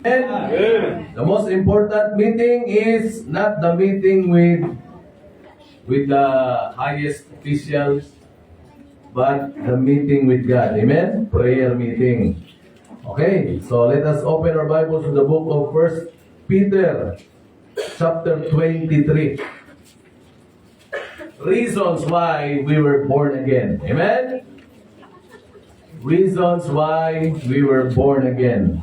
And the most important meeting is not the meeting with the highest officials, but the meeting with God. Amen? Prayer meeting. Okay, so let us open our Bibles to the book of 1 Peter, chapter 23. Reasons why we were born again. Amen? Reasons why we were born again.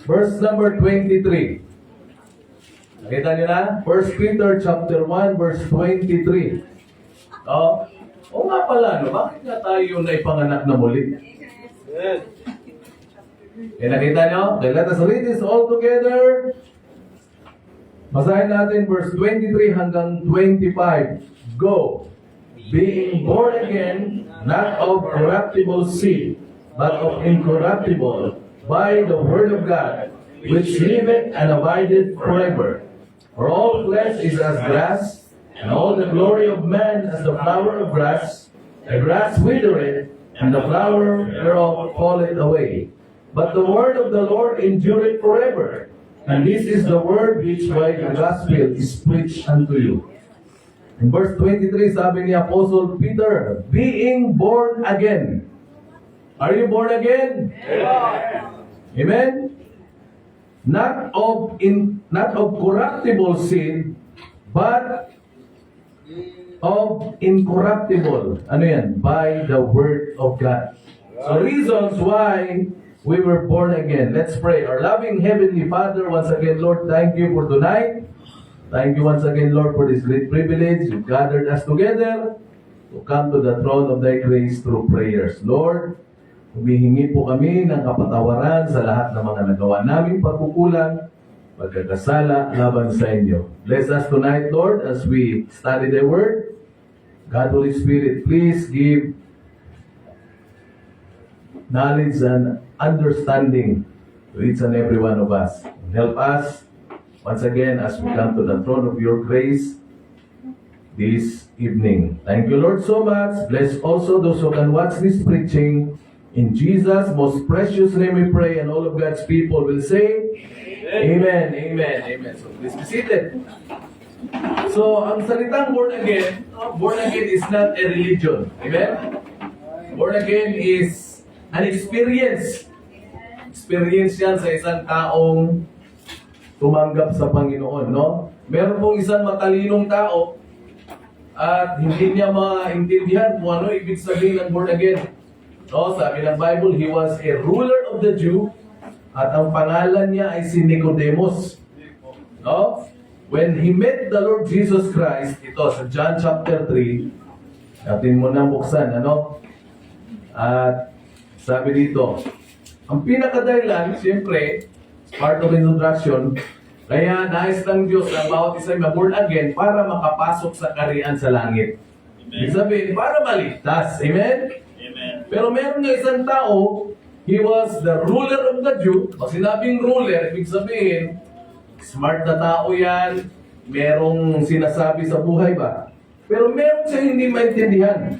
Verse number 23. Nakita niyo na? 1 Peter chapter 1 verse 23. O nga pala, no? Bakit nga tayo naipanganak na muli? Nakita niyo? Okay, let us read this all together. Basahin natin verse 23 hanggang 25. Go! Being born again, not of corruptible seed, but of incorruptible, by the word of God, which liveth and abideth forever. For all flesh is as grass, and all the glory of man as the flower of grass. The grass withereth, and the flower thereof falleth away. But the word of the Lord endureth forever. And this is the word which by the gospel is preached unto you. In verse 23, sabi ni Apostle Peter, being born again. Are you born again? Amen? Not of corruptible seed, but of incorruptible. Ano yan? By the word of God. So reasons why we were born again. Let's pray. Our loving Heavenly Father, once again, Lord, thank you for tonight. Thank you once again, Lord, for this great privilege. You've gathered us together to come to the throne of Thy grace through prayers. Lord, humihingi po kami ng kapatawaran sa lahat ng mga nagawa naming pagkukulang, pagkakasala laban sa inyo. Bless us tonight, Lord, as we study the Word. God, Holy Spirit, please give knowledge and understanding to each and every one of us. Help us once again as we come to the throne of your grace this evening. Thank you, Lord, so much. Bless also those who can watch this preaching. In Jesus' most precious name we pray, and all of God's people will say, Amen, Amen, Amen. So please be seated. So, ang salitang born again is not a religion. Amen? Born again is an experience. Experience yan sa isang taong tumanggap sa Panginoon, no? Meron pong isang matalinong tao at hindi niya maintindihan kung ano ibig sabihin ng born again. No, sabi ng Bible, he was a ruler of the Jew at ang pangalan niya ay si Nicodemus. No? When he met the Lord Jesus Christ, ito sa John chapter 3, natin mo na buksan, ano? At sabi dito, ang pinakadahilan, siyempre, part of introduction, kaya nais ng Diyos na bawat isa ay born again para makapasok sa kaharian sa langit. Ibig sabihin, para maligtas. Amen? Pero meron nga isang tao, he was the ruler of the Jew. Pag sinabing ruler, ibig sabihin, smart na tao yan, merong sinasabi sa buhay ba? Pero meron siya hindi maintindihan.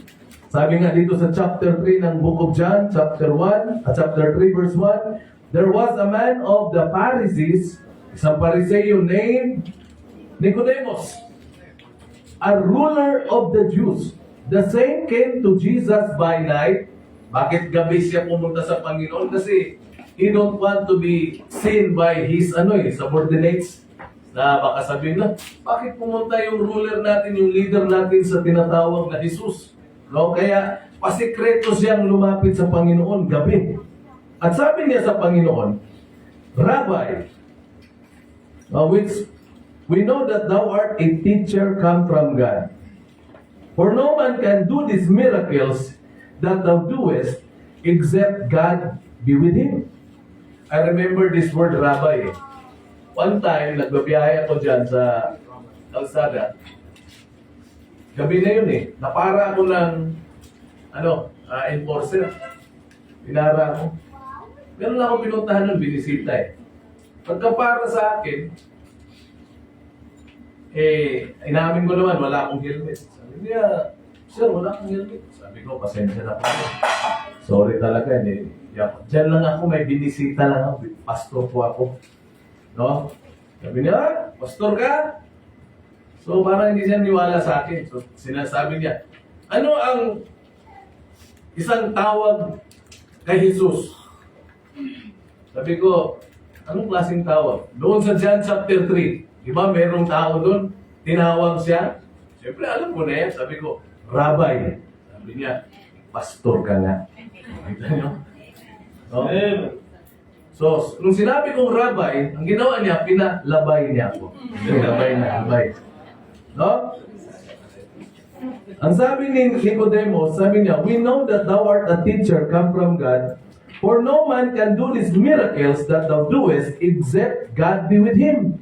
Sabi nga dito sa chapter 3 ng Book of John, chapter 3 verse 1, there was a man of the Pharisees, isang Pariseo named Nicodemus, a ruler of the Jews. The same came to Jesus by night. Bakit gabi siya pumunta sa Panginoon? Kasi he don't want to be seen by his subordinates. Na baka sabihin na, bakit pumunta yung ruler natin, yung leader natin sa tinatawag na Jesus? No? Kaya pasikreto siyang lumapit sa Panginoon gabi. At sabi niya sa Panginoon, Rabbi, which we know that thou art a teacher come from God. For no man can do these miracles that thou doest, except God be with him. I remember this word, Rabbi. One time, nagbabiyahe ako dyan sa kalsada. Gabi na yun Napara ako ng, enforcer. Pinara ako. Meron lang akong pinuntahan ng binisita Pagkapara sa akin, inamin ko naman, wala akong helmet. Sabi niya, sir, wala akong helmet. Sabi ko, pasensya na po. Sorry talaga, Diyan lang ako, may binisita lang ako. Pastor po ako. No? Sabi niya, "Ah, pastor ka?" So parang hindi siya niwala sa akin. So sinasabi niya, ano ang isang tawag kay Jesus? Sabi ko, anong klaseng tawag? Doon sa John chapter 3, di ba merong tao doon? Tinawag siya. Siyempre alam ko na yan. Sabi ko, Rabbi. Sabi niya, pastor ka nga. Kita niyo? No? So, nung sinabi kong Rabbi, ang ginawa niya, pinalabay niya ako. Labay. No? Ang sabi ni Nicodemus, sabi niya, "We know that thou art a teacher come from God, for no man can do these miracles that thou doest, except God be with him."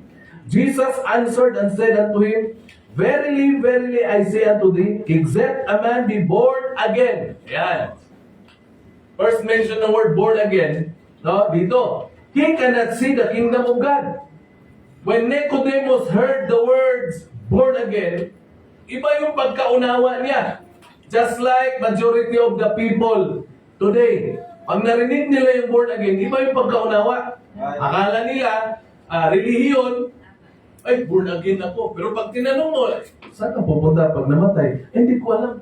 Jesus answered and said unto him, "Verily, verily, I say unto thee, except a man be born again." Yan. First mention the word born again, no? Dito. He cannot see the kingdom of God. When Nicodemus heard the words born again, iba yung pagkaunawa niya. Just like majority of the people today. Pag narinig nila yung born again, iba yung pagkaunawa. Akala nila, relihiyon, ay, born again ako. Pero pag tinanong mo, saan ka pupunta pag namatay? Hindi ko alam.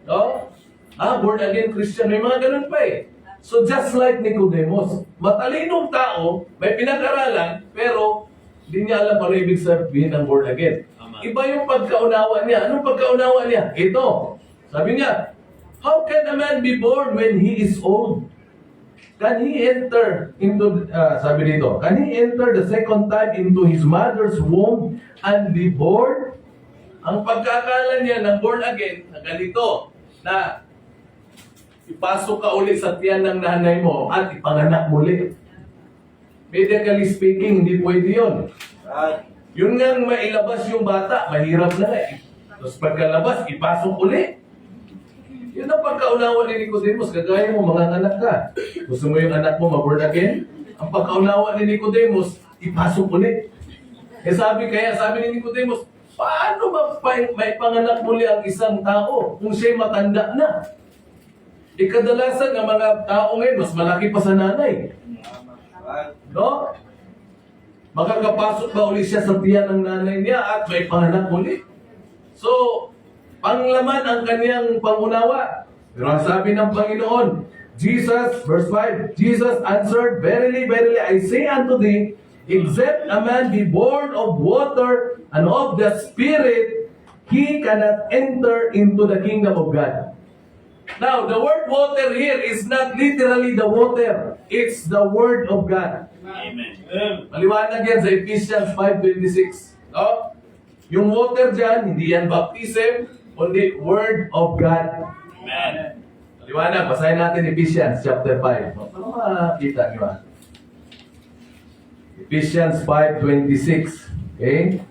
No? Born again Christian. May mga ganun pa eh. So just like Nicodemus, matalinong tao, may pinag-aralan, pero hindi niya alam ano ibig sabihin ng born again. Iba yung pagkaunawa niya. Anong pagkaunawa niya? Ito. Sabi niya, how can a man be born when he is old? Can he enter into, sabi dito, can he enter the second time into his mother's womb and be born? Ang pagkakala niya ng born again, na ganito, na ipasok ka ulit sa tiyan ng nanay mo at ipanganak muli. Medically speaking, hindi pwede yun. Yun nga mailabas yung bata, mahirap na eh. Tapos pagkalabas, ipasok uli. Yun ang pagkaunawa ni Nicodemus. Kagaya mo, mga anak ka. Gusto mo yung anak mo ma-born again? Ang pagkaunawa ni Nicodemus, ipasok uli. Sabi ni Nicodemus, paano ba may panganak muli ang isang tao kung siya'y matanda na? Kadalasan ng mga tao ngayon, mas malaki pa sa nanay. No? Makakapasok ba ulit siya sa tiyan ng nanay niya at may panganak muli? So, panglaman ang kanyang pangunawa. Pero ang sabi ng Panginoon, Jesus, verse 5, Jesus answered, "Verily, verily, I say unto thee, except a man be born of water and of the Spirit, he cannot enter into the kingdom of God." Now, the word water here is not literally the water. It's the word of God. Amen. Maliwanag yan sa Ephesians 5:26. No? Yung water dyan, hindi yan baptism, kundi word of God. Amen. Maliwanag, basahin natin Ephesians chapter 5. Ano makakita nyo? Ephesians 5:26. Okay?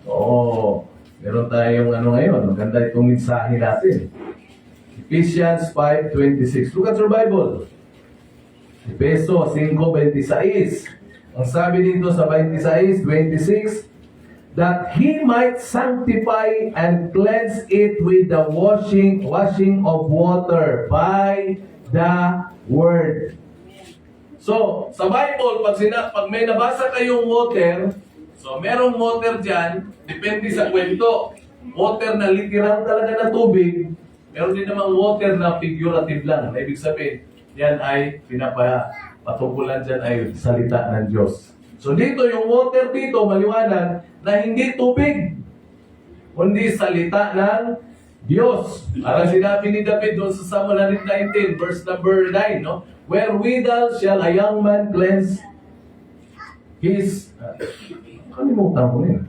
Oo. Meron tayong ano ngayon. Maganda itong mensahe natin. Ephesians 5:26. Look at your Bible. Efeso 5:26. Ang sabi dito sa 26, that He might sanctify and cleanse it with the washing of water by the Word. So, sa Bible, pag may nabasa kayong water, so merong water dyan, depende sa kwento. Water na literal talaga na tubig, meron din namang water na figurative lang. Na ibig sabihin, yan ay pinapatukulan dyan ay salita ng Diyos. So dito, yung water dito, maliwanag na hindi tubig, kundi salita ng Diyos. Parang sinabi ni David doon sa Psalm 119, verse number 9, no? Wherewithal shall a young man cleanse his... kalimutan ko yun.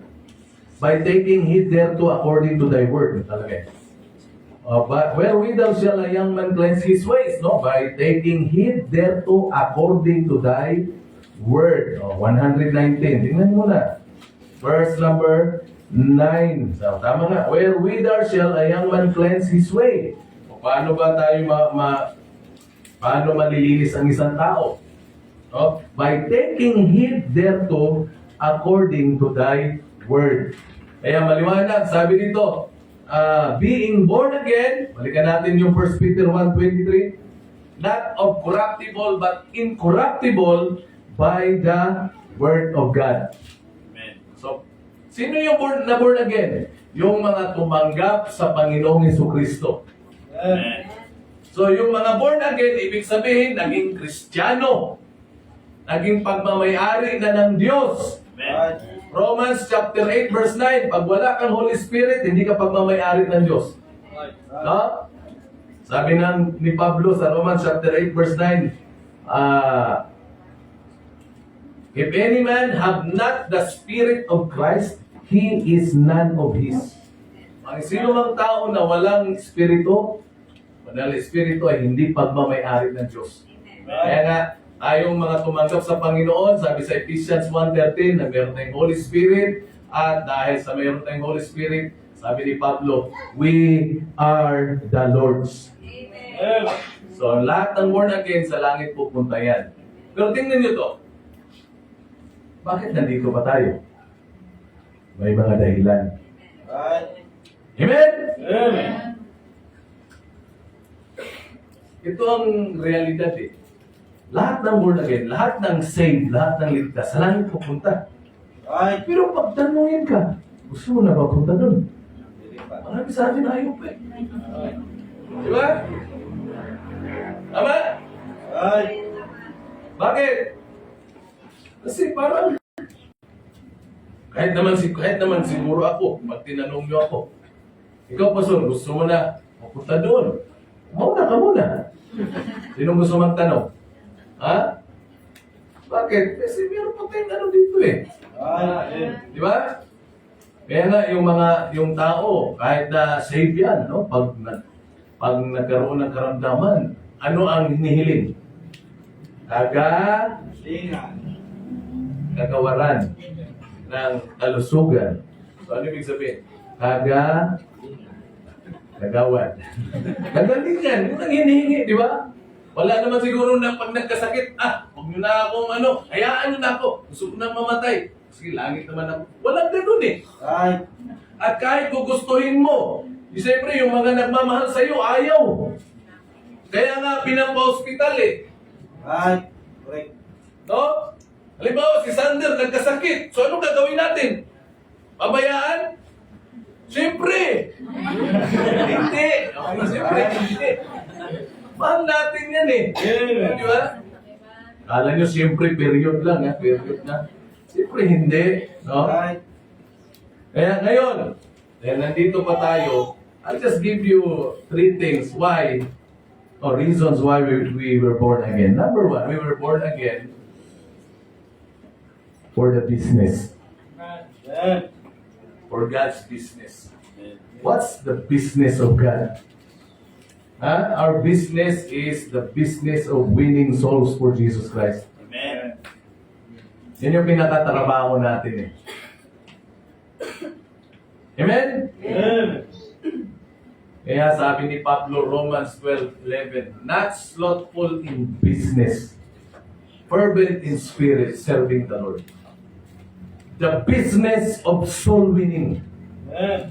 By taking heed thereto according to thy word. Talaga. But wherewithal shall a young man cleanse his ways? No? By taking heed thereto according to thy word. 119. Tingnan mo na. Verse number 9. So, tama nga. Wherewithal shall a young man cleanse his way? Paano ba tayo paano malilinis ang isang tao? No? By taking heed thereto according to thy word. Kaya maliwanag, sabi dito, being born again, balikan natin yung 1 Peter 1:23, not of corruptible but incorruptible by the Word of God. Amen. So, sino yung born again? Yung mga tumanggap sa Panginoong Hesukristo. Amen. So, yung mga born again, ibig sabihin, naging Kristiyano. Naging pagmamayari na ng Diyos. Amen. Romans chapter 8 verse 9, pag wala kang Holy Spirit, hindi ka pagmamayari ng Diyos. No? Sabi ni Pablo sa Romans chapter 8 verse 9, if any man have not the Spirit of Christ, he is none of his. Ang sino mang tao na walang Espiritu, walang Espiritu ay hindi pagmamayari ng Diyos. Kaya nga, tayong mga tumanggap sa Panginoon, sabi sa Ephesians 1:13 na meron tayong Holy Spirit, at dahil sa meron tayong Holy Spirit, sabi ni Pablo, we are the Lord's. Amen. So, lahat ng born again sa langit pupunta yan. Pero tingnan nyo to. Bakit nandito pa tayo? May mga dahilan. Amen? Amen. Ito ang realidad eh. Lahat ng born again, lahat ng saved, lahat ng ligtas, sa langit pupunta. Pero pag tanungin ka, gusto mo na papunta doon? Marami sa atin ayaw pa eh. Di ba? Tama? Bakit? Kasi parang kahit naman siguro ako, pag tinanong niyo ako, ikaw Pastor, gusto mo na mapunta doon? Mauna ka muna. Sino gusto magtanong? Ha? Bakit? Kasi meron pa tayong ano dito eh. Di ba? Kaya nga yung tao, kahit na save yan, no? Pag nagkaroon ng karamdaman, ano ang hinihiling? Kagawaran ng kalusugan. So ano ibig sabihin? Kagawan. Kagalingan, yun ang hinihingi, di ba? Wala naman siguro na pag nagkasakit, huwag nyo na akong hayaan nyo na ako. Gusto ko nang mamatay. Sige, langit naman ako. Walang ganun eh. At kahit gugustuhin mo, siyempre yung mga nagmamahal sa'yo, ayaw. Kaya nga, pinapa-hospital eh. Correct. No? Halimbawa, si Sander nagkasakit. So, anong gagawin natin? Pabayaan? Siyempre! Hindi. Siyempre, hindi. Mahal natin yan eh. Di ba? Kala nyo, siyempre, period lang. Period na. Siyempre, hindi. No? Kaya ngayon, dahil nandito pa tayo, I'll just give you 3 things why, or reasons why we were born again. Number 1, we were born again for the business. For God's business. What's the business of God? Our business is the business of winning souls for Jesus Christ. Amen. Yan yung pinakatrabaho natin eh. Amen? Amen. Kaya sabi ni Pablo, Romans 12:11, not slothful in business, fervent in spirit, serving the Lord. The business of soul winning. Amen.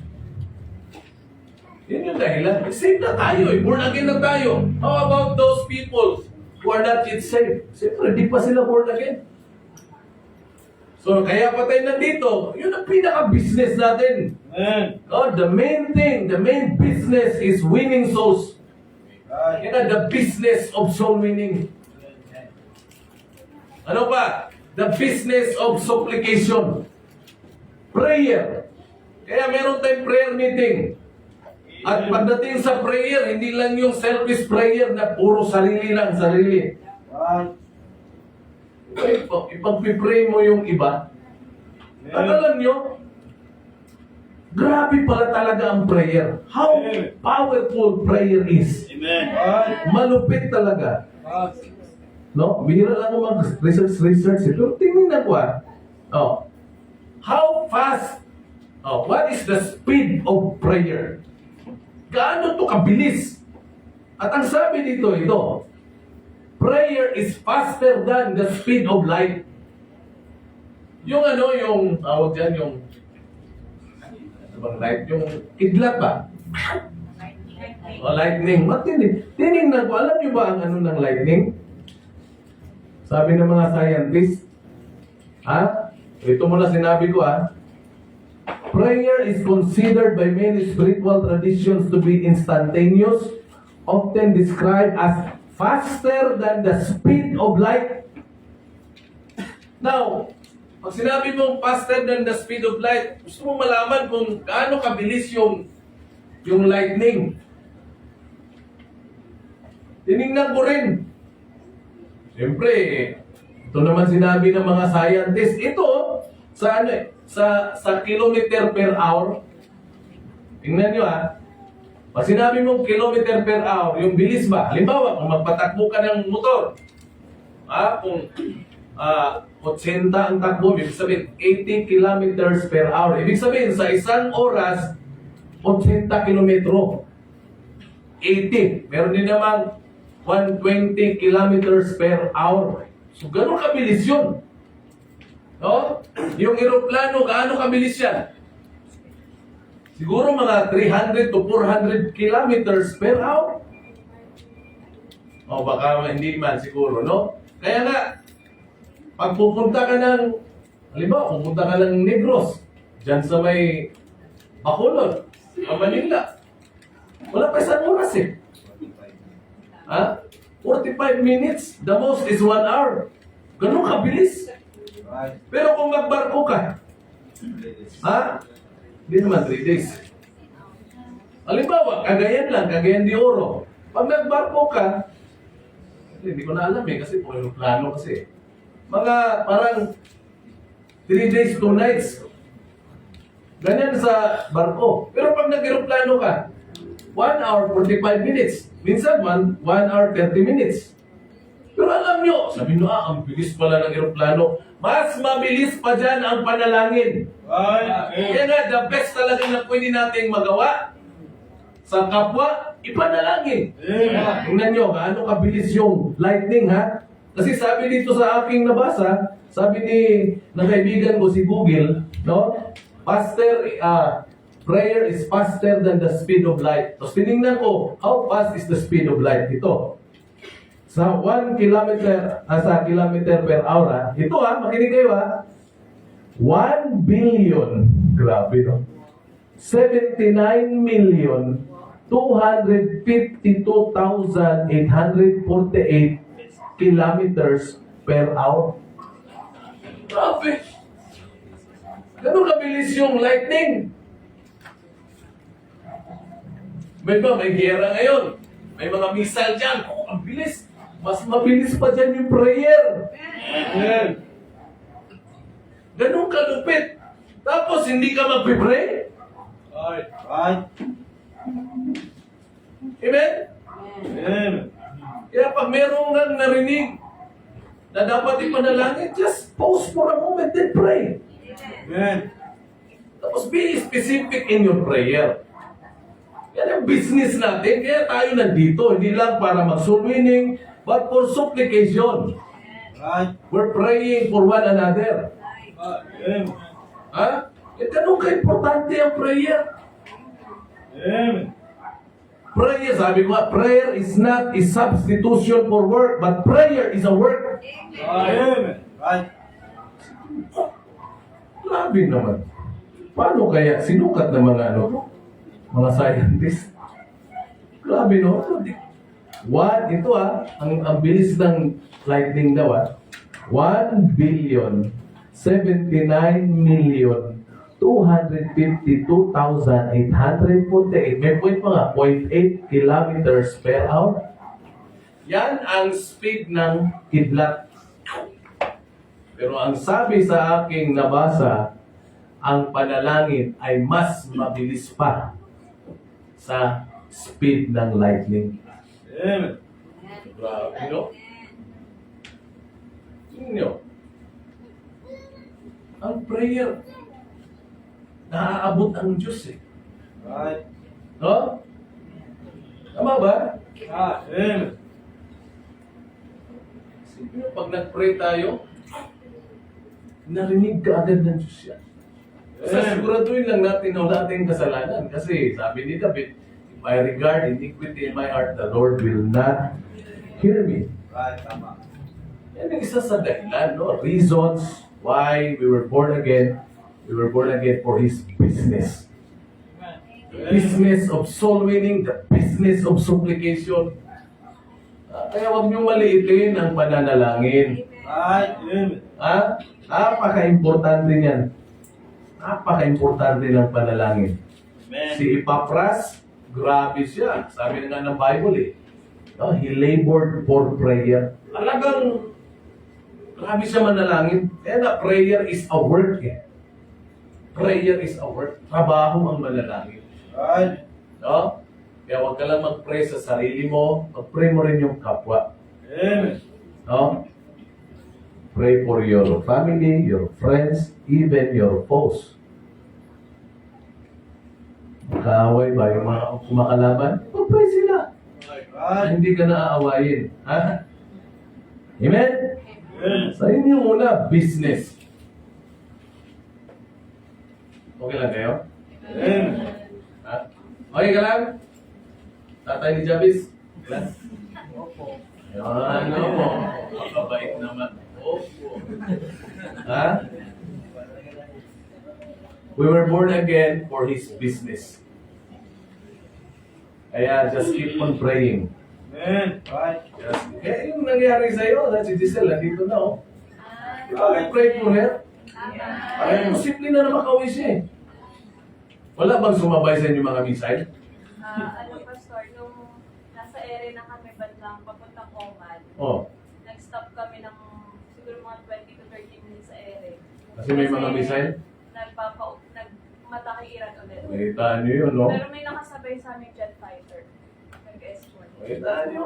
Yun yung dahilan. Saved na tayo eh. Born again na tayo. How about those people who are not yet saved? Siyempre, di pa sila born again. So, kaya pa tayo nandito. Yun ang pinaka-business natin. Amen. Oh, the main thing, the main business is winning souls. Yan ang the business of soul winning. Ano pa? The business of supplication. Prayer. Kaya meron tayong prayer meeting. At pagdating sa prayer, hindi lang yung selfish prayer na puro sarili lang, sarili. Ipag-pray mo yung iba. At alam nyo, grabe pala talaga ang prayer. How powerful prayer is. Amen. Malupit talaga. No? Bihira lang ako mag-research. Pero tingnan ko Oh. How fast? What is the speed of prayer? Gaano to kabilis? At ang sabi dito, prayer is faster than the speed of light. Yung tawag dyan, yung bang light? Yung kidlat ba? O, lightning. Matindi. Tinignan ko, alam niyo ba ang ano ng lightning? Sabi ng mga scientists, ito muna sinabi ko prayer is considered by many spiritual traditions to be instantaneous, often described as faster than the speed of light. Now, pag sinabi mong faster than the speed of light, gusto mong malaman kung gaano kabilis yung lightning. Tinignan ko rin. Siyempre, ito naman sinabi ng mga scientists, ito sa sa kilometer per hour. Tingnan nyo Pag sinabi mong kilometer per hour, yung bilis ba? Halimbawa, kung magpatakbo ka ng motor, kung 80 ang takbo, ibig sabihin 80 kilometers per hour. Ibig sabihin, sa isang oras, 80 kilometro. 80. Meron din namang 120 kilometers per hour. So, ganun kabilis yun. No? Yung eroplano, gaano kabilis yan? Siguro mga 300 to 400 kilometers per hour. O baka hindi man siguro, no? Kaya nga, pag pupunta ka ng, halimbawa, pupunta ka ng Negros, dyan sa may Bacolod, sa Manila, wala pa isang oras 45 minutes, the most is 1 hour. Ganun kabilis. Pero kung magbarko ka, hindi naman 3 days. Halimbawa, Cagayan de Oro. Pag nagbarko ka, hindi ko na alam kasi kung yung plano kasi. Mga parang 3 days, 2 nights. Ganyan sa barko. Pero pag nag-aeroplano ka, 1 hour, 45 minutes. Minsan, 1 hour, 30 minutes. Pero alam nyo, sabi nyo, ang bilis pala ng aeroplano. Mas mabilis pa dyan ang panalangin. Kaya nga, the best talaga na pwede nating magawa sa kapwa, ipanalangin. Tingnan nyo, gaano kabilis yung lightning, Kasi sabi dito sa aking nabasa, sabi ng kaibigan ko si Google, no? Prayer is faster than the speed of light. So, tinignan ko, how fast is the speed of light? Ito. Sa 1 kilometer, sa kilometer per hour, ito makinig kayo 1 billion, grabe no? 79,252,848 kilometers per hour. Grabe! Ganun kabilis yung lightning. May gera ngayon. May mga missile dyan. Ang bilis. Mas mabilis pa dyan yung prayer. Amen. Ganun kalupit. Tapos hindi ka mag-pray. Amen? Amen. Kaya pag merong nang narinig na dapat ipanalangin, just pause for a moment and pray. Amen. Tapos be specific in your prayer. Yan ang business natin. Kaya tayo nandito. Hindi lang para mag-soul winning, but for supplication. We're praying for one another. Amen. Ganun ka-importante ang prayer. Amen. Prayer, sabi ko, prayer is not a substitution for work, but prayer is a work. Amen. Grabe naman. Paano kaya sinukat ng mga mga scientists? Grabe no? Ito ang bilis ng lightning daw 1 billion 79,252,848. May point pa nga, 0.8 kilometers per hour. Yan ang speed ng kidlat. Pero ang sabi sa aking nabasa, ang panalangin ay mas mabilis pa sa speed ng lightning. Amen. Grabe, no? Tingnan nyo. Ang prayer, naaabot ang Diyos No? Tama ba? Amen. Sige, pag nag-pray tayo, narinig ka agad ng Diyos yan. Siguraduhin lang natin na wala tayong kasalanan. Kasi sabi ni David, I regard iniquity in my heart, the Lord will not hear me. Right, tama. Yan ang isa sa dahilan, no? Reasons why we were born again. We were born again for His business. The business of soul winning, the business of supplication. Kaya huwag niyong maliitin ang pananalangin. Right, amen. Napaka-importante niyan. Napaka-importante ng panalangin. Amen. Si Epapras, grabe siya. Sabi na nga ng Bible eh. No? He labored for prayer. Talagang grabe siya manalangin. Kaya na prayer is a work eh. Prayer is a work. Trabaho ang manalangin. Right. No? Kaya huwag ka lang mag-pray sa sarili mo. Mag-pray mo rin yung kapwa. Amen. No? Pray for your family, your friends, even your foes. Kaaway ba yung mga kumakalaban? Mag-pray sila. Right. Hindi ka na aawayin. Ha? Amen? Amen. Sa inyo muna, business. Okay lang kayo? Amen. Ha? Okay ka lang? Tatay ni Jabis? Okay lang? Yan, ano mo? Makabait naman. Opo. Ha? We were born again for His business. Kaya just keep on praying. Amen. Right. Just, kaya yung nangyari sa'yo, na si Giselle, nandito na oh. Di ba, we pray for her? Ay, posible na na makauwi siya eh. Wala bang sumabay sa inyo mga missile? Pastor, nung nasa ere na kami bandang papuntang Oman, Oh, nag-stop kami ng siguro mga 20 to 30 minutes sa ere. kasi may mga missile? Nagmataki Iran ulit. Nakita niyo yun, no? Pero may nakasabay sa aming jet fighter. Nag-escort. Nakita niyo.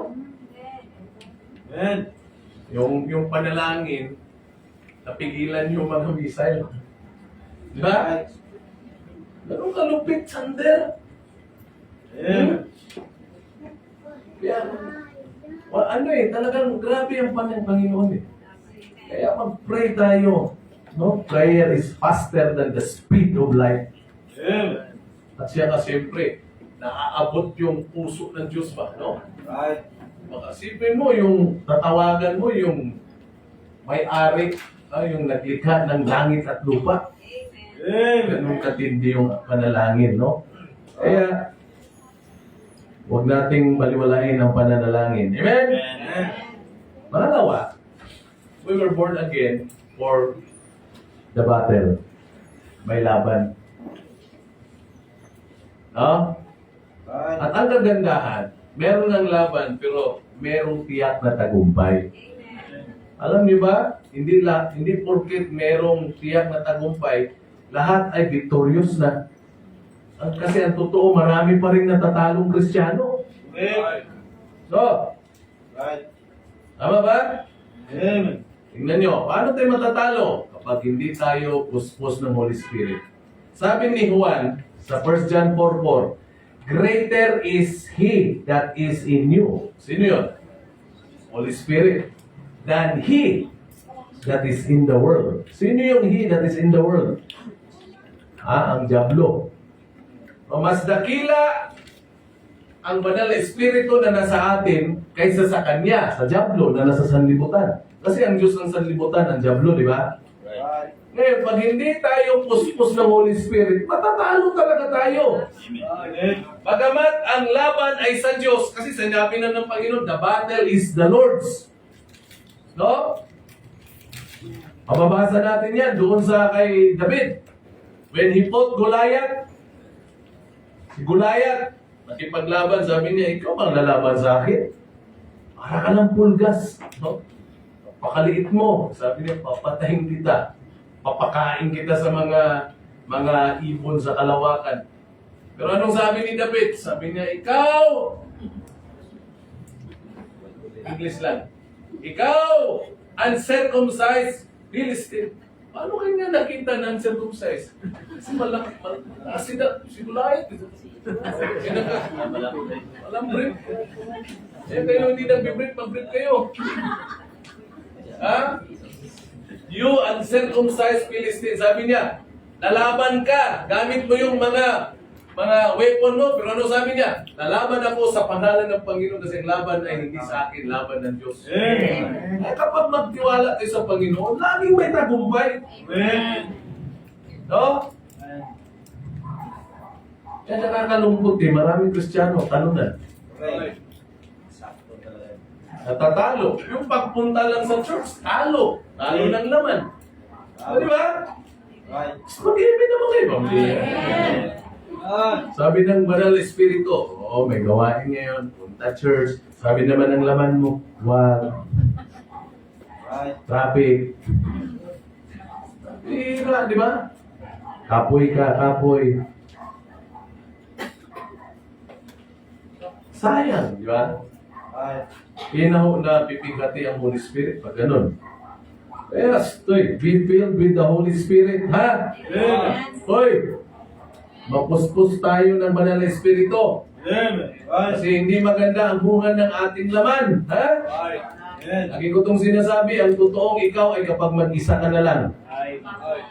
Amen. Yung panalangin, napigilan yung mga missile. Di ba? Ganun kalupit, Sander. Amen. Kaya, ano eh, talagang grabe ang Panginoon eh. Kaya mag-pray tayo. No? Prayer is faster than the speed of light. Amen. At siya ka siyempre, naaabot yung puso ng Diyos ba? No? Right. Makasipin mo yung tatawagan mo yung may-ari, yung naglikha ng langit at lupa. Amen. Ganun katindi yung panalangin, no? Kaya, huwag nating baliwalain ang pananalangin. Amen? Amen. Pangalawa, we were born again for the battle. May laban. No? Right. At ang kagandahan, meron ng laban pero merong tiyak na tagumpay. Alam niyo ba, hindi porket merong tiyak na tagumpay, lahat ay victorious na. Kasi ang totoo, marami pa rin natatalong Kristiyano. Amen. So, Right. tama ba? Amen. Tingnan nyo, paano tayo matatalo kapag hindi tayo puspos ng Holy Spirit? Sabi ni Juan sa 1 John 4:4, greater is He that is in you. Sino yun? Holy Spirit. Than He that is in the world. Sino yung He that is in the world? Ang Diablo. O mas dakila ang banal na espiritu na nasa atin kaysa sa kanya, sa Diablo na nasa sanlibutan. Kasi ang Diyos ng sanlibutan, ang Diablo, di ba? Right. Ngayon, pag hindi tayo puspos ng Holy Spirit, matatalo talaga tayo. Amen. Bagamat ang laban ay sa Diyos, kasi sinabi na ng Panginoon, the battle is the Lord's. No? Mababasa natin yan doon sa kay David. When he fought Goliath, si Goliath, nakipaglaban, sabi niya, ikaw bang lalaban sa akin? Para ka ng pulgas. No? Pakaliit mo. Sabi niya, papatayin kita. Papakain kita sa mga ibon sa kalawakan. Pero anong sabi ni David? Sabi niya, ikaw! English lang. Ikaw! Uncircumcised Philistine. Paano kanya nakita na uncircumcised? Kasi malaki. Si Goliath. Walang brief. Eh, kayo hindi nag-brief, mag-brief kayo. Ha? You uncircumcised Philistine. Sabi niya, lalaban ka. Gamit mo yung mga mga weapon mo. Pero ano sabi niya? Lalaban ako sa pangalan ng Panginoon kasi ang laban ay hindi sa akin, laban ng Diyos. Amen. Eh, kapag magtiwala tayo sa Panginoon, laging may tagumpay. Amen. No? Kaya nakakalungkot eh, maraming Kristiyano, talunan. Okay. Sakto talaga. Natatalo. Yung pagpunta lang sa church, talo. Talo ng laman. O, di ba? Right. Mag-ibig naman kayo, pambira. Sabi ng Banal Espiritu, may gawain ngayon, punta church. Sabi naman ng laman mo, wag, Right. traffic. Bira, di ba? Kapoy ka, kapoy. Sayang, di ba? Right. Inaho na pipigati ang Holy Spirit pag ganun. Yes, toy, be filled with the Holy Spirit, ha? Amen. Hoy, mapuspos tayo ng Banal na Espiritu. Amen. Right. Kasi hindi maganda ang bunga ng ating laman, ha? Right. Amen. Lagi ko itong sinasabi, ang totoong ikaw ay kapag mag-isa ka na lang. Right. Right.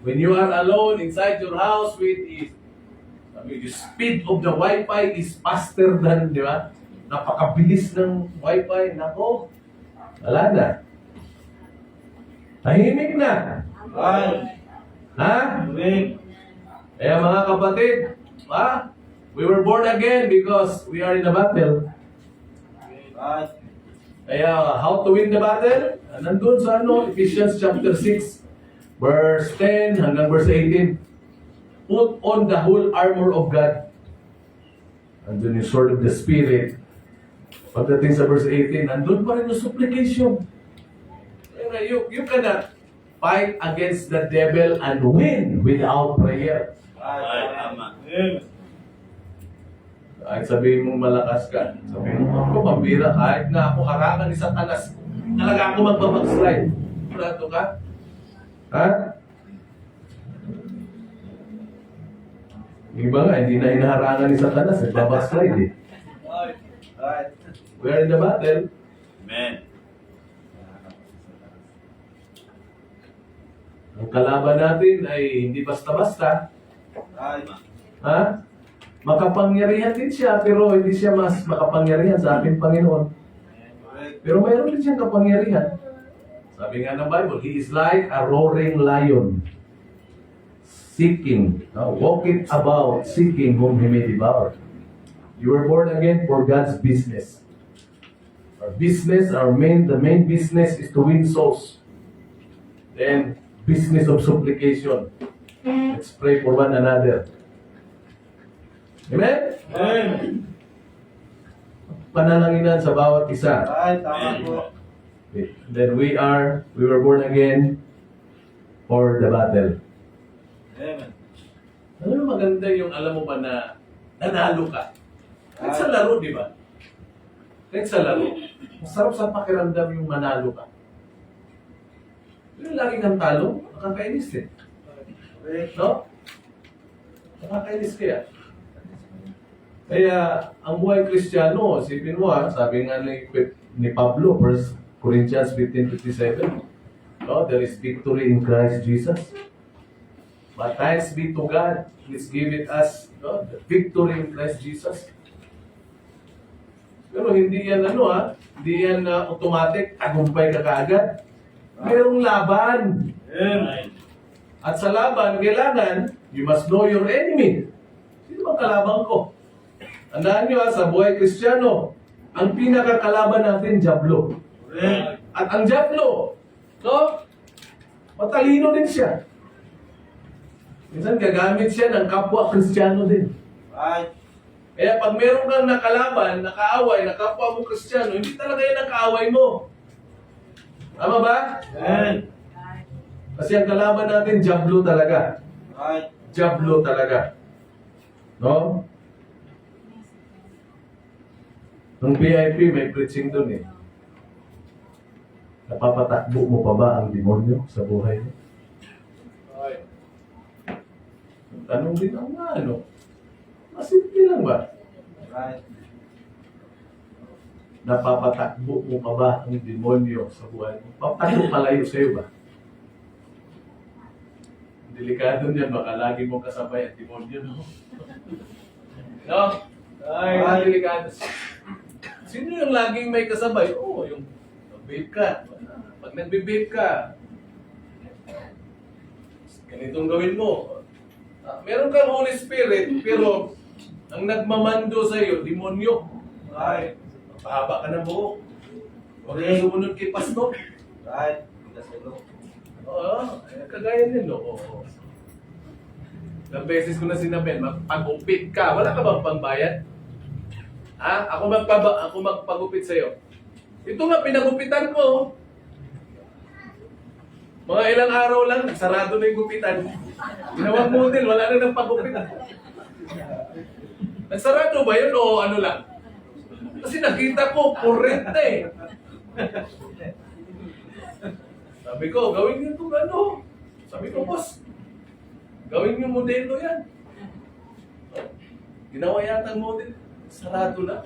When you are alone inside your house with the speed of the Wi-Fi is faster than, di ba? Napakabilis ng Wi-Fi. Nako, wala na. Tahimik na. Right. Ha? Amen. Kaya mga kapatid, ha? We were born again because we are in a battle. Right. Kaya, how to win the battle? Nandun sa Ephesians chapter 6, verse 10 hanggang verse 18. Put on the whole armor of God. Nandun yung sword of the Spirit. Pagdating sa verse 18, nandun pa rin yung supplication. Kaya you cannot fight against the devil and win without prayer. Right. Amen. Kahit sabihin mong malakas ka, sabihin mo, ako pambira, kahit na ako harangan ni Satanas, talaga ako magbabackslide. Plato ka? Ha? Yung iba nga, hindi na hinaharangan ni Satanas, nagbabackslide eh. Right. Right. We are in the battle. Amen. Ang kalaban natin ay hindi basta-basta. Right. Ha? Makapangyarihan din siya, pero hindi siya mas makapangyarihan sa ating Panginoon. Correct. Pero mayroon din siyang kapangyarihan. Sabi nga ng Bible, He is like a roaring lion, seeking, walking about, seeking whom He may devour. You were born again for God's business. Our business, the main business is to win souls. Then, business of supplication. Let's pray for one another. Amen? Amen. Panalangin sa bawat isa. Right. Tama po. Then we were born again for the battle. Amen. Alam mo maganda yung alam mo ba na nanalo ka? Kahit sa laro, di ba? Kahit sa laro. Masarap sa pakiramdam yung manalo ka. Pero lagi kang talo, nakakainis eh. Correct. No? Nakakainis kaya. Kaya, ang buhay Kristiyano, sipin mo sabi nga ni Pablo, 1 Corinthians 15:57, no, there is victory in Christ Jesus. But thanks be to God, He's given us the victory in Christ Jesus. Pero hindi yan hindi yan automatic, tagumpay ka kaagad. Merong laban. Amen. At sa laban, kailangan, you must know your enemy. Sino bang kalaban ko? Tandaan nyo sa buhay Kristiyano, ang pinakakalaban natin, Diablo. Correct. At ang Diablo, matalino din siya. Minsan gagamit siya ng kapwa Kristiyano din. Right. Kaya pag meron kang nakalaban, nakaaway, nakapwa mo Kristiyano, hindi talaga yan ang kaaway mo. Tama ba? Amen. Kasi ang kalaban natin, Diablo talaga. Right. Diablo talaga. No? Nung VIP, may preaching dun eh. Napapatakbo mo pa ba ang demonyo sa buhay mo? Right. Tanong din ang masimple lang ba? Right. Napapatakbo mo pa ba ang demonyo sa buhay mo? Papatakbo palayo sa'yo ba? Hindi Delikado niyan, baka lagi mong kasabay at demonyo, no? No? Ay. Delikado. Sino yung laging may kasabay? Oo, yung vape ka. Pag nagbe-vape ka, ganitong gawin mo. Meron kang Holy Spirit, pero ang nagmamando sa iyo, demonyo. Right. Pahaba ka ng buhok. Huwag kang sumunod kay pastor. Right. Kasalo. Oo, kagaya nilo. Oo. Ilang beses ko na sinabi, magpagupit ka. Wala ka bang pangbayad? Ha? Ako magpagupit sa'yo. Ito nga, pinagupitan ko. Mga ilang araw lang, sarado na yung gupitan. Ginawang model, wala na ng pagupit. Nagsarado ba yun o ano lang? Kasi nakita ko, kurente. Sabi ko, gawin niyo itong ano. Sabi ko, boss, gawin niyo modelo yan. Ginawa yata ang model. Sarado lang.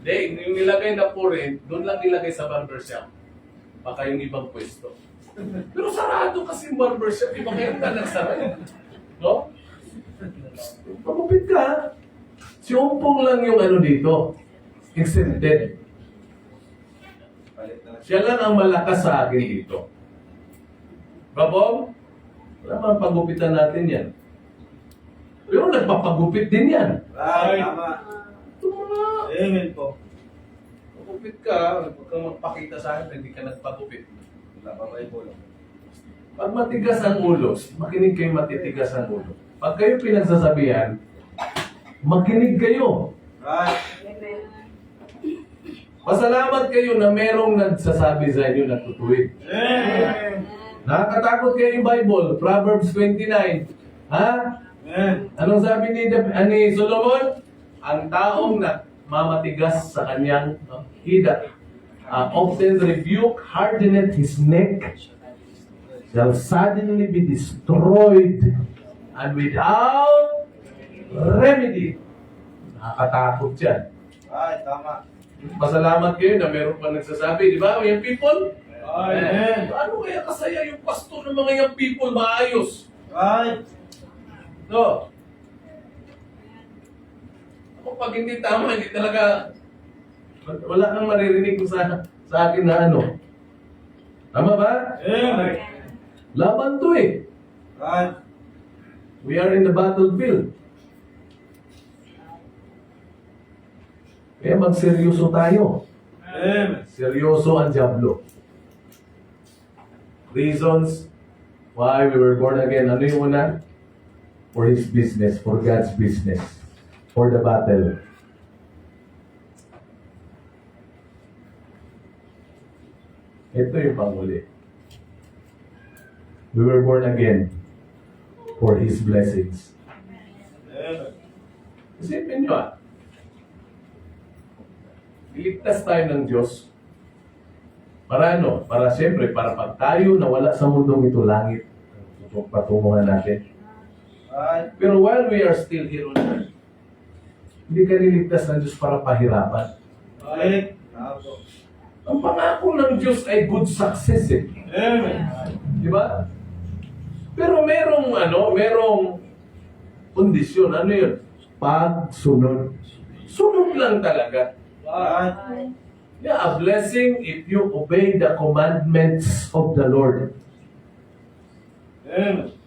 Hindi, yung nilagay na kurent, doon lang nilagay sa barbershop. Baka yung ibang pwesto. Pero sarado kasi yung barbershop, iba kaya ka nagsara. No? Pagupit ka. Si Umpong lang yung ano dito. Extended. Palit na lang. Siya lang ang malakas sa akin dito. Babong, wala man pagupitan natin yan. Pero nagpapagupit din yan. Right. Tama. Ito mga, Amen po. pagupit ka, huwag kang magpakita sa akin na hindi ka nagpagupit. Wala pa ba po lang? Pag matigas ang ulo, makinig kayo matitigas ang ulo. Pag kayo pinagsasabihan, makinig kayo. Right. Amen. Pasalamat kayo na merong nagsasabi sa inyo na tutuwid. Amen. Nakakatakot kayo yung Bible, Proverbs 29. Ha? Amen. Anong sabi ni Solomon? Ang taong mamatigas sa kanyang hida, often rebuke, hardeneth his neck, shall suddenly be destroyed, and without remedy. Nakakatakot yan. Right. Tama. Pasalamat kayo na meron pa nagsasabi, di ba? Yung people, Amen. ano kaya kasaya yung pastor ng mga young people maayos? Right. No. Ako pag hindi tama, hindi talaga, wala kang maririnig ko sa akin na ano. Tama ba? Amen. Laban to eh. Right. We are in the battlefield. Kaya magseryoso tayo. Amen. Seryoso ang Diablo. Reasons why we were born again. Ano yung una? For His business, for God's business, for the battle. Ito yung panghuli. We were born again for His blessings. Amen. Isipin nyo iligtas tayo ng Diyos. Para ano? Para siyempre, para pag tayo nawala sa mundong ito, langit ang patunguhan natin. Right. Pero while we are still here on earth, hindi ka niligtas ng Diyos para pahirapan. Right. Tama po. Ang pangako ng Diyos ay good success eh. Amen. Di ba? Pero merong kondisyon. Ano yun? Pagsunod. Sunod lang talaga. Right. Yeah, a blessing if you obey the commandments of the Lord. Amen.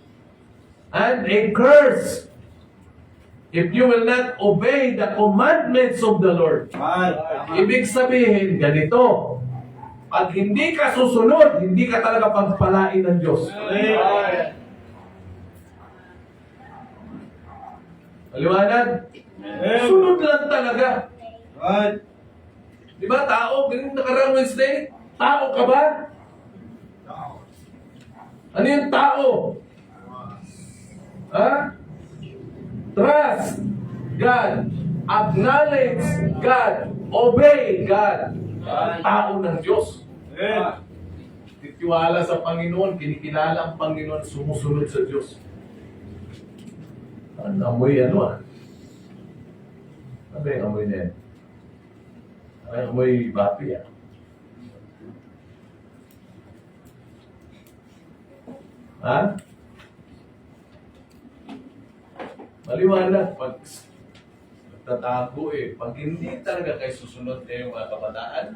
And a curse if you will not obey the commandments of the Lord. Right. Tama. Ibig sabihin, ganito. Pag hindi ka susunod, hindi ka talaga pagpalain ng Diyos. Right. Maliwanag? Amen. Sunod lang talaga. Right. Di ba, tao? Ganun nakarang Wednesday? Tao ka ba? Ano yung tao? Ha? Trust God. Acknowledge God. Obey God. Tao ng Diyos. Amen. Titiwala sa Panginoon, kinikilala ang Panginoon, sumusunod sa Diyos. Ano, amoy ano ah? Ano ba yung amoy na yan? Ay, amoy bapi ah. Ha? Maliwanag pag nagtatago eh. Pag hindi talaga kayo susunod kayo mga kabataan,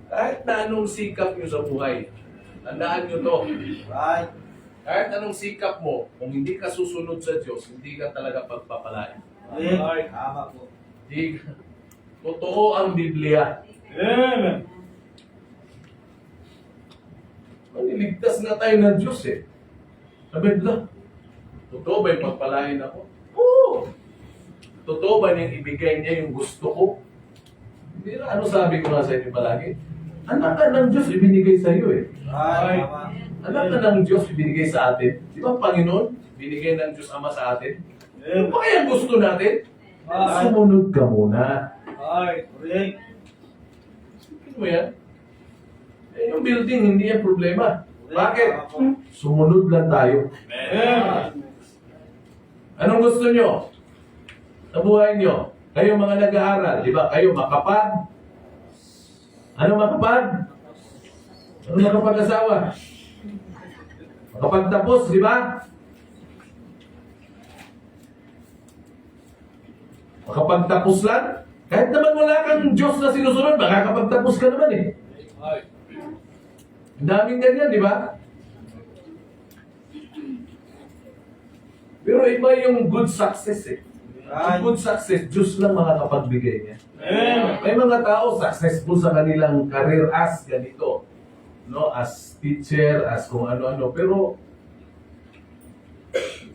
kahit na anong sikap nyo sa buhay, tandaan nyo to. Right. Kahit anong sikap mo, kung hindi ka susunod sa Diyos, hindi ka talaga pagpapalain. Right. Tama po. Hindi. Totoo ang Biblia. Amen. Maniligtas na tayo ng Diyos eh. Sabi nila, totoo ba yung pagpalain ako? Oo. Totoo ba niyang ibigay niya yung gusto ko? Hindi na, ano sabi ko nga sa inyo palagi? Anak ka ng Diyos ibinigay sa iyo eh. Right. Tama. Anak ka ng Diyos ibinigay sa atin. Di ba Panginoon, binigay ng Diyos Ama sa atin? Ano ba kaya gusto natin? Sumunod ka muna. Right. Correct. Isipin mo yan? Eh, yung building, hindi yan problema. Bakit? Sumunod lang tayo. Amen. Anong gusto nyo? Sa buhay nyo? Kayo mga nag-aaral, di ba? Kayo makapag? Ano makapag? Ano makapag-asawa? Makapagtapos, di ba? Makapagtapos lang? Kahit naman wala kang Diyos na sinusunod, makakapagtapos ka naman eh. Right. Ang daming ganyan, di ba? Pero iba yung good success eh. Ang good success, Diyos lang makakapagbigay niya. Amen. May mga tao successful sa kanilang career as ganito. No, as teacher, as kung ano-ano. Pero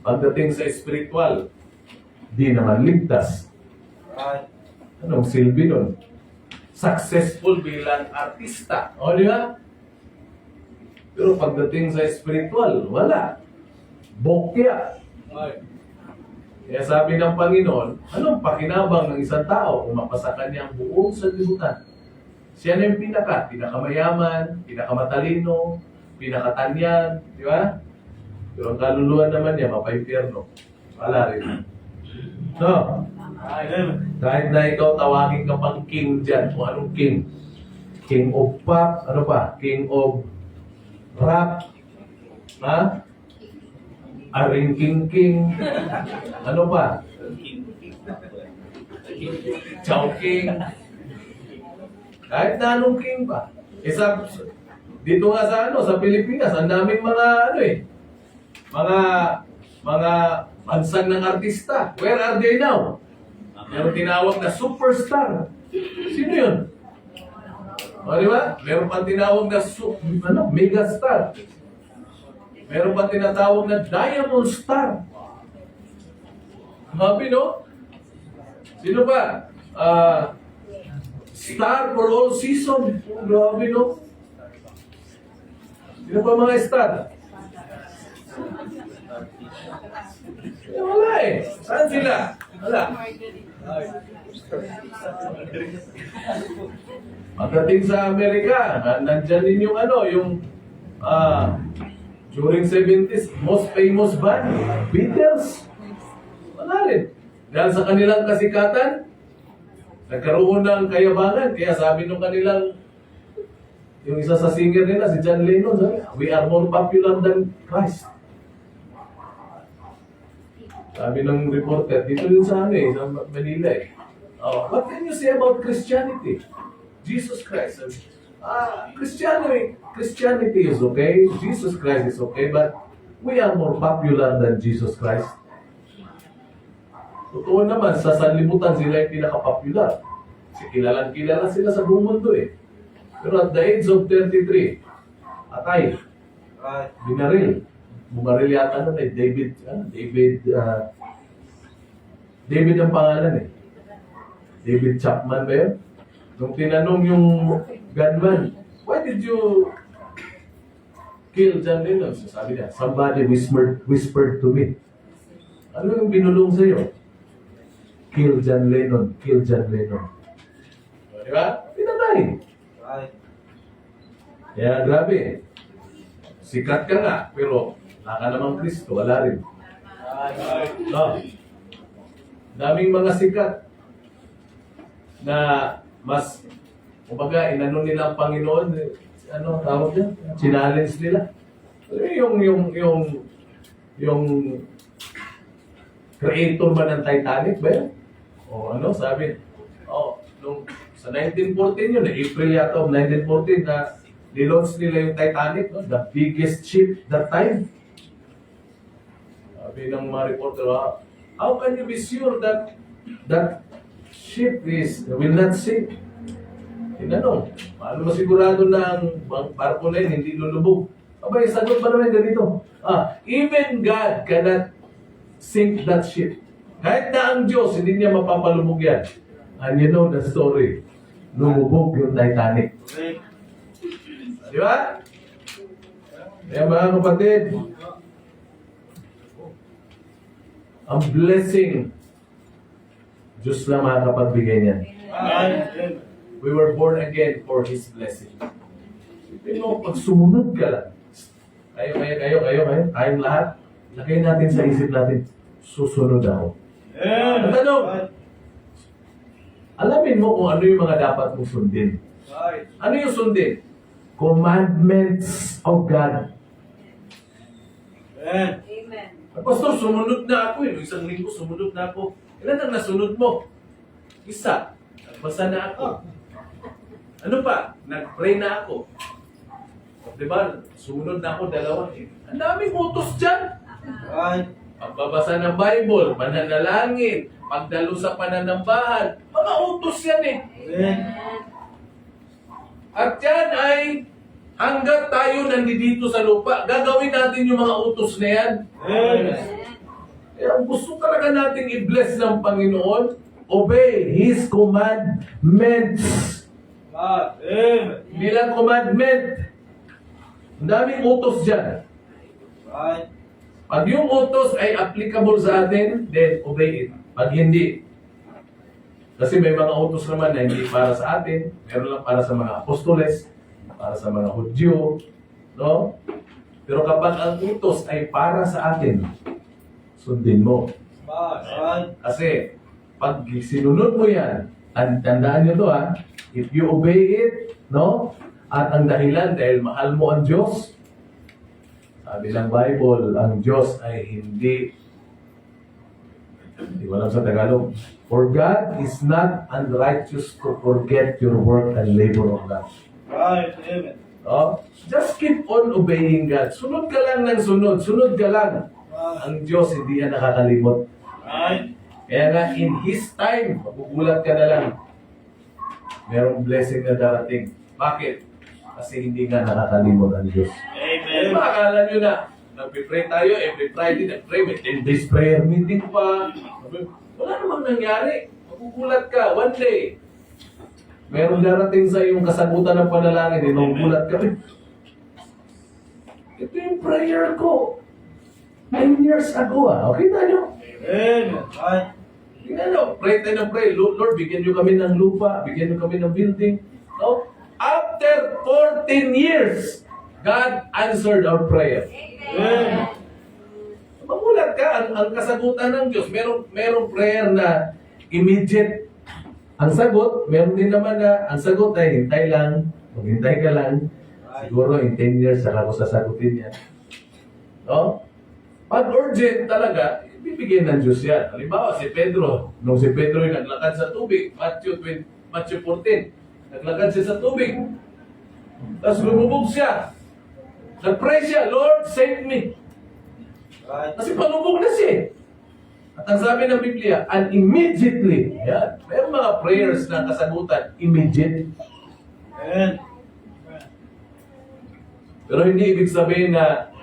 pagdating sa spiritual, di naman ligtas. Right. Anong silbi nun? Successful bilang artista. O, di ba? Pero pagdating sa spiritual, wala. Bokya. Right. Kaya sabi ng Panginoon, anong pakinabang ng isang tao kung mapasa kanya ang buong sanlibutan? Siya na yung pinakamayaman, pinakamatalino, pinakatanyan, di ba? Pero ang kaluluwa naman niya, mapaimpyerno. Wala rin. No? Amen. Kahit na ikaw tawagin ka pang king dyan, kung anong king? King of pop, ano pa? King of rap, ha? Aring king, ano pa? Chowking. Kahit na anong king pa. Dito nga sa sa Pilipinas, ang daming mga mga bansang ng artista. Where are they now? Meron tinawag na superstar. Sino yun? O, di ba? Meron pang tinawag na megastar. Meron pang tinatawag na diamond star. Happy, no? Sino pa? Star for all season. Grabe, no? Sino pa mga star? Wala eh. Saan sila? Wala. Pagdating sa Amerika, nandyan din yung during 70s, most famous band, Beatles. Wala rin. Dahil sa kanilang kasikatan, nagkaroon ng kayabangan. Kaya sabi nung kanilang, yung isa sa singer nila, si John Lennon, sabi, we are more popular than Christ. Sabi ng reporter, dito yun sa sa Manila eh. Oh, what can you say about Christianity? Jesus Christ. Christianity is okay, Jesus Christ is okay, but we are more popular than Jesus Christ. Totoo naman, sa sanlibutan sila yung pinaka-popular. Kasi kilala sila sa buong mundo eh. Pero at the age of 33, atay, Right. binaril. Bumaril yata nun eh, David ang pangalan eh. David Chapman ba yun? Nung tinanong yung gunman, why did you kill John Lennon? So, sabi niya, somebody whispered to me. Ano yung binulong sa'yo? Kill John Lennon, kill John Lennon. Di ba? Pinatay. Right. Kaya grabe. Sikat ka nga, pero naka namang Kristo, wala rin. Right. No. Daming mga sikat na mas, kumbaga, inano nila ang Panginoon, tawag niya? Challenge nila. Yung creator ba ng Titanic ba yun? O ano, sabi, sa 1914 yun, April yata of 1914 na nilaunch nila yung Titanic, no? The biggest ship that time. Sabi ng mga reporter, how can you be sure that that ship will not sink? Tinanong, paano masigurado na ang barko na yun hindi lulubog? Abay, sagot ba naman ganito? Even God cannot sink that ship. Kahit na ang Diyos, hindi niya mapapalubog yan. And you know the story. Lumubog yung Titanic. Di ba? Kaya mga kapatid, ang blessing, Diyos lang makakapagbigay niyan. Amen. We were born again for His blessing. Pero pag sumunod ka lang, kayong lahat, lagay natin sa isip natin, susunod ako. Amen. At ano? Alamin mo kung ano yung mga dapat mong sundin. Right. Ano yung sundin? Commandments of God. Amen. Amen. Pastor, sumunod na ako eh. Isang linggo, sumunod na ako. Ilan ang nasunod mo? Isa. Nagbasa na ako. Ano pa? Nag-pray na ako. Diba? Sumunod na ako, dalawa. Ang daming utos dyan. Right. Pagbabasa ng Bible, pananalangin, pagdalo sa pananambahan. Mga utos yan eh. Amen. At yan ay hanggat tayo nandito sa lupa, gagawin natin yung mga utos na yan. Amen. Kaya ang gusto talaga nating i-bless ng Panginoon, obey His commandments. Amen. Bilang commandment, ang daming utos dyan. Right. Pag yung utos ay applicable sa atin, then obey it. Pag hindi, kasi may mga utos naman na hindi para sa atin, meron lang para sa mga apostoles, para sa mga Hudyo, no? Pero kapag ang utos ay para sa atin, sundin mo. Right. Kasi pag sinunod mo yan, tandaan nyo to if you obey it, no? At ang dahilan dahil mahal mo ang Diyos, sabi ng Bible, ang Diyos ay hindi ko alam sa Tagalog. For God is not unrighteous to forget your work and labor of God. Right. Amen. No? Just keep on obeying God. Sunod ka lang ng sunod. Sunod ka lang. Ang Diyos hindi yan nakakalimot. Right. Kaya nga, in His time, magugulat ka na lang. Merong blessing na darating. Bakit? Kasi hindi nga nakakalimot ang Diyos. Amen. Akala nyo na, nag-pray tayo, every Friday, nag-pray, may 10 days prayer meeting pa. Wala namang nangyari. Magugulat ka, one day. Meron darating sa iyong kasagutan ng panalangin, magugulat ka. Ito yung prayer ko. 9 years ago Okay na nyo? Amen. Right. Tingnan nyo, pray tayo ng pray. Lord, bigyan nyo kami ng lupa, bigyan nyo kami ng building. No? After 14 years, God answered our prayer. Amen. Magulat ka, ang kasagutan ng Diyos, merong prayer na immediate. Ang sagot, meron din naman na, ang sagot ay hintay lang, maghintay ka lang, siguro in 10 years, saka ko sasagutin yan. No? Pag urgent talaga, bibigyan ng Diyos yan. Halimbawa, si Pedro, nung si Pedro yung naglakad sa tubig, Matthew 14, naglakad siya sa tubig. Tapos lumubog siya. Nag-pray siya, Lord, save me. Right. Kasi palubog na siya. At ang sabi ng Biblia, and immediately, yan, may mga prayers na kasagutan, immediate. Amen. Pero hindi ibig sabihin na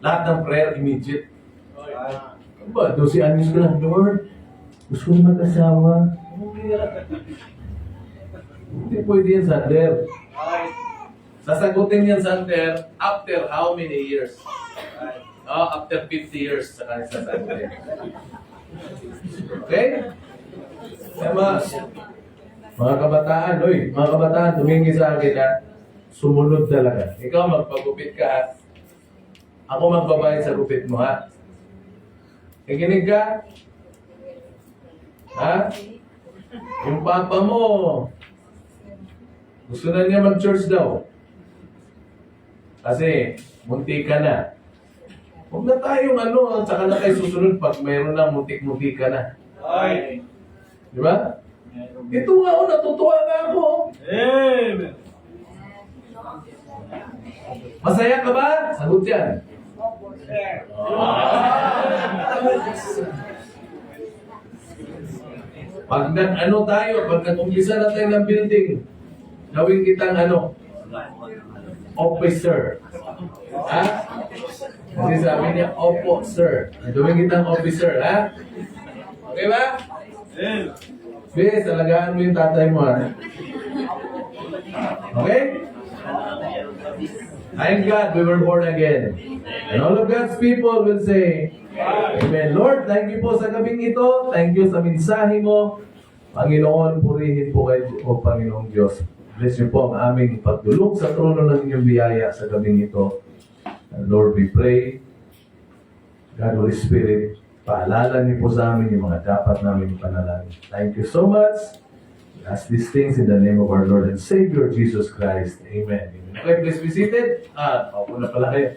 lahat ng prayer immediate. Right. Ano ba? 12 anos ko lang, Lord, gusto ko mag-asawa. Hindi pwede yan, Sander. Right. Sasagutin yan, Sander, after how many years? Right. After 50 years, saka sasagutin. Okay? Kaya mga kabataan, mga kabataan, tumingi sa akin na sumunod talaga. Ikaw magpagupit ka, ha? Ako magbabayad sa gupit mo, ha? Nakikinig ka? Ha? Yung papa mo, gusto na niya mag-church daw. Kasi, munti ka na. Huwag na tayong saka na tayo susunod pag mayroon na muntik-munti ka na. Ay. Di ba? Ito nga natutuwa na ako. Amen. Masaya ka ba? Sagot yan. Pag pag nag-umpisa na tayo ng building, gawin kitang officer. Ha? Kasi sabi niya, opo, sir. Gawin kitang officer, ha? Okay ba? Amen. Please, alagaan mo yung tatay mo, ha? Okay? Thank God we were born again. And all of God's people will say, Amen. Lord, thank you po sa gabing ito. Thank you sa mensahe mo. Panginoon, purihin po kayo, O Panginoong Diyos. Bless niyo po ang aming pagdulog sa trono ng inyong biyaya sa gabing ito. And Lord, we pray, God, Holy Spirit, paalala niyo po sa amin yung mga dapat namin panalangin. Thank you so much. We ask these things in the name of our Lord and Savior, Jesus Christ. Amen. Okay, please be seated. Opo na pala kayo.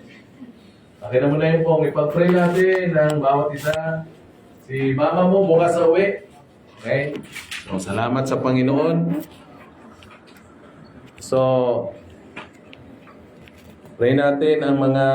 Okay na muna yun po. Ipag-pray natin ng bawat isa. Si mama mo bukas sa uwi. Okay? So, salamat sa Panginoon. So, pray natin ang mga